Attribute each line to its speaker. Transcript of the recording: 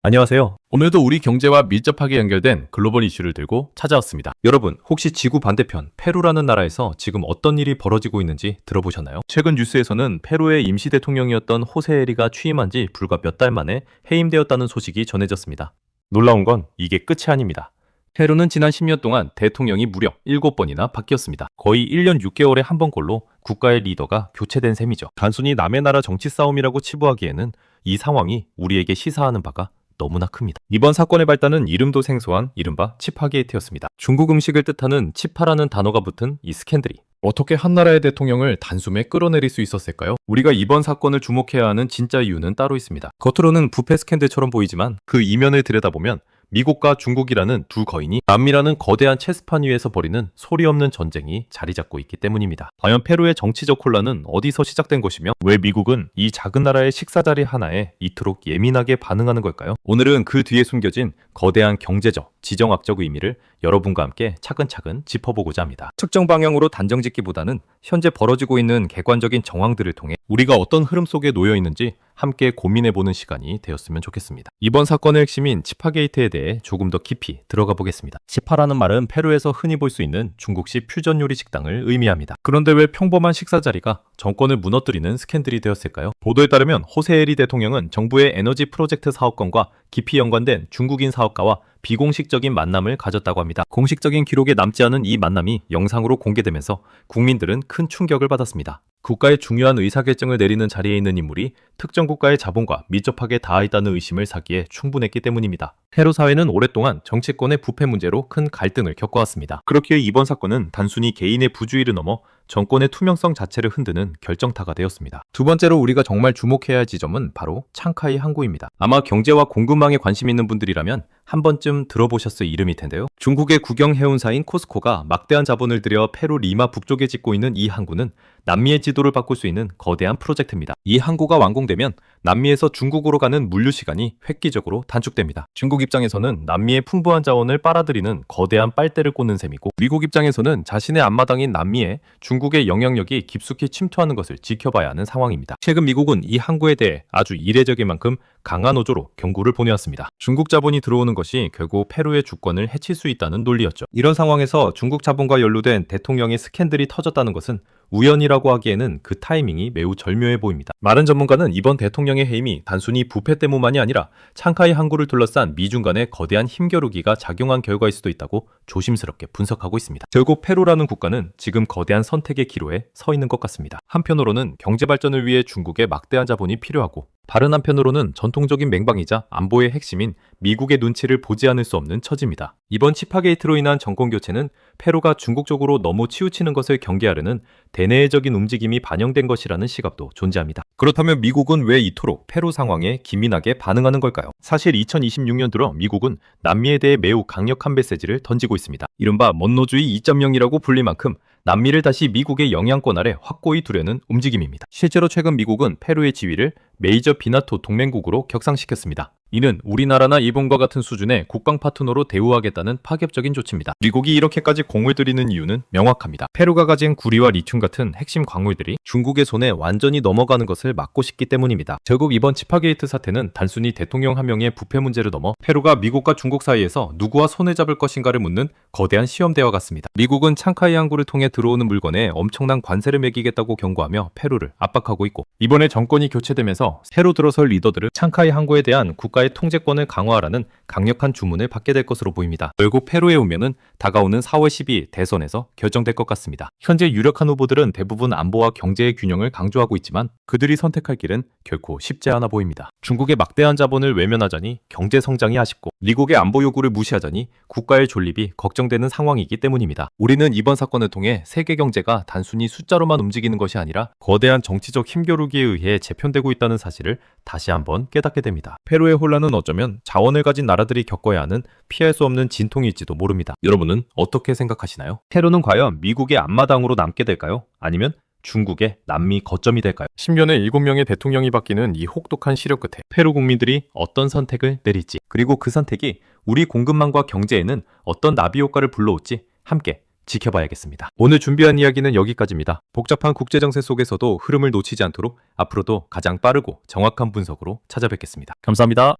Speaker 1: 안녕하세요. 오늘도 우리 경제와 밀접하게 연결된 글로벌 이슈를 들고 찾아왔습니다. 여러분, 혹시 지구 반대편 페루라는 나라에서 지금 어떤 일이 벌어지고 있는지 들어보셨나요? 최근 뉴스에서는 페루의 임시 대통령이었던 호세 에리가 취임한 지 불과 몇 달 만에 해임되었다는 소식이 전해졌습니다. 놀라운 건 이게 끝이 아닙니다. 페루는 지난 10년 동안 대통령이 무려 7번이나 바뀌었습니다. 거의 1년 6개월에 한 번꼴로 국가의 리더가 교체된 셈이죠. 단순히 남의 나라 정치 싸움이라고 치부하기에는 이 상황이 우리에게 시사하는 바가 너무나 큽니다. 이번 사건의 발단은 이름도 생소한 이른바 치파게이트였습니다. 중국 음식을 뜻하는 치파라는 단어가 붙은 이 스캔들이 어떻게 한 나라의 대통령을 단숨에 끌어내릴 수 있었을까요? 우리가 이번 사건을 주목해야 하는 진짜 이유는 따로 있습니다. 겉으로는 부패 스캔들처럼 보이지만 그 이면을 들여다보면 미국과 중국이라는 두 거인이 남미라는 거대한 체스판 위에서 벌이는 소리 없는 전쟁이 자리 잡고 있기 때문입니다. 과연 페루의 정치적 혼란은 어디서 시작된 것이며 왜 미국은 이 작은 나라의 식사 자리 하나에 이토록 예민하게 반응하는 걸까요? 오늘은 그 뒤에 숨겨진 거대한 경제적, 지정학적 의미를 여러분과 함께 차근차근 짚어보고자 합니다. 특정 방향으로 단정 짓기보다는 현재 벌어지고 있는 객관적인 정황들을 통해 우리가 어떤 흐름 속에 놓여 있는지 함께 고민해보는 시간이 되었으면 좋겠습니다. 이번 사건의 핵심인 치파게이트에 대해 조금 더 깊이 들어가 보겠습니다. 치파라는 말은 페루에서 흔히 볼 수 있는 중국식 퓨전 요리 식당을 의미합니다. 그런데 왜 평범한 식사 자리가 정권을 무너뜨리는 스캔들이 되었을까요? 보도에 따르면 호세 에리 대통령은 정부의 에너지 프로젝트 사업권과 깊이 연관된 중국인 사업가와 비공식적인 만남을 가졌다고 합니다. 공식적인 기록에 남지 않은 이 만남이 영상으로 공개되면서 국민들은 큰 충격을 받았습니다. 국가의 중요한 의사결정을 내리는 자리에 있는 인물이 특정 국가의 자본과 밀접하게 닿아있다는 의심을 사기에 충분했기 때문입니다. 페루 사회는 오랫동안 정치권의 부패 문제로 큰 갈등을 겪어왔습니다. 그렇기에 이번 사건은 단순히 개인의 부주의를 넘어 정권의 투명성 자체를 흔드는 결정타가 되었습니다. 두 번째로 우리가 정말 주목해야 할 지점은 바로 창카이 항구입니다. 아마 경제와 공급망에 관심 있는 분들이라면 한 번쯤 들어보셨을 이름일 텐데요. 중국의 국영 해운사인 코스코가 막대한 자본을 들여 페루 리마 북쪽에 짓고 있는 이 항구는 남미의 지도를 바꿀 수 있는 거대한 프로젝트입니다. 이 항구가 완공되면 남미에서 중국으로 가는 물류 시간이 획기적으로 단축됩니다. 중국 입장에서는 남미의 풍부한 자원을 빨아들이는 거대한 빨대를 꽂는 셈이고, 미국 입장에서는 자신의 앞마당인 남미에 중국의 영향력이 깊숙이 침투하는 것을 지켜봐야 하는 상황입니다. 최근 미국은 이 항구에 대해 아주 이례적인 만큼 강한 어조로 경고를 보내왔습니다. 중국 자본이 들어오는 것이 결국 페루의 주권을 해칠 수 있다는 논리였죠. 이런 상황에서 중국 자본과 연루된 대통령의 스캔들이 터졌다는 것은 우연이라고 하기에는 그 타이밍이 매우 절묘해 보입니다. 많은 전문가는 이번 대통령의 해임이 단순히 부패 때문만이 아니라 창카이 항구를 둘러싼 미중 간의 거대한 힘겨루기가 작용한 결과일 수도 있다고 조심스럽게 분석하고 있습니다. 결국 페루라는 국가는 지금 거대한 선택의 기로에 서 있는 것 같습니다. 한편으로는 경제 발전을 위해 중국의 막대한 자본이 필요하고, 다른 한편으로는 전통적인 맹방이자 안보의 핵심인 미국의 눈치를 보지 않을 수 없는 처지입니다. 이번 치파게이트로 인한 정권 교체는 페루가 중국 쪽으로 너무 치우치는 것을 경계하려는 대내적인 움직임이 반영된 것이라는 시각도 존재합니다. 그렇다면 미국은 왜 이토록 페루 상황에 기민하게 반응하는 걸까요? 사실 2026년 들어 미국은 남미에 대해 매우 강력한 메시지를 던지고 있습니다. 이른바 먼노주의 2.0이라고 불릴 만큼 남미를 다시 미국의 영향권 아래 확고히 두려는 움직임입니다. 실제로 최근 미국은 페루의 지위를 메이저 비나토 동맹국으로 격상시켰습니다. 이는 우리나라나 일본과 같은 수준의 국방 파트너로 대우하겠다는 파격적인 조치입니다. 미국이 이렇게까지 공을 들이는 이유는 명확합니다. 페루가 가진 구리와 리튬 같은 핵심 광물들이 중국의 손에 완전히 넘어가는 것을 막고 싶기 때문입니다. 결국 이번 치파게이트 사태는 단순히 대통령 한 명의 부패 문제를 넘어 페루가 미국과 중국 사이에서 누구와 손을 잡을 것인가를 묻는 거대한 시험대와 같습니다. 미국은 창카이 항구를 통해 들어오는 물건에 엄청난 관세를 매기겠다고 경고하며 페루를 압박하고 있고, 이번에 정권이 교체되면서 새로 들어설 리더들은 창카이 항구에 대한 국가의 통제권을 강화하라는 강력한 주문을 받게 될 것으로 보입니다. 결국 페루의 운명은 다가오는 4월 12일 대선에서 결정될 것 같습니다. 현재 유력한 후보들은 대부분 안보와 경제의 균형을 강조하고 있지만 그들이 선택할 길은 결코 쉽지 않아 보입니다. 중국의 막대한 자본을 외면하자니 경제 성장이 아쉽고, 미국의 안보 요구를 무시하자니 국가의 존립이 걱정되는 상황이기 때문입니다. 우리는 이번 사건을 통해 세계 경제가 단순히 숫자로만 움직이는 것이 아니라 거대한 정치적 힘겨루기에 의해 재편되고 있다는 사실을 다시 한번 깨닫게 됩니다. 페루의 혼란은 어쩌면 자원을 가진 나라들이 겪어야 하는 피할 수 없는 진통일지도 모릅니다. 여러분은 어떻게 생각하시나요? 페루는 과연 미국의 앞마당으로 남게 될까요? 아니면 중국의 남미 거점이 될까요? 10년에 7명의 대통령이 바뀌는 이 혹독한 시력 끝에 페루 국민들이 어떤 선택을 내릴지, 그리고 그 선택이 우리 공급망과 경제에는 어떤 나비 효과를 불러올지 함께 지켜봐야겠습니다. 오늘 준비한 이야기는 여기까지입니다. 복잡한 국제정세 속에서도 흐름을 놓치지 않도록 앞으로도 가장 빠르고 정확한 분석으로 찾아뵙겠습니다. 감사합니다.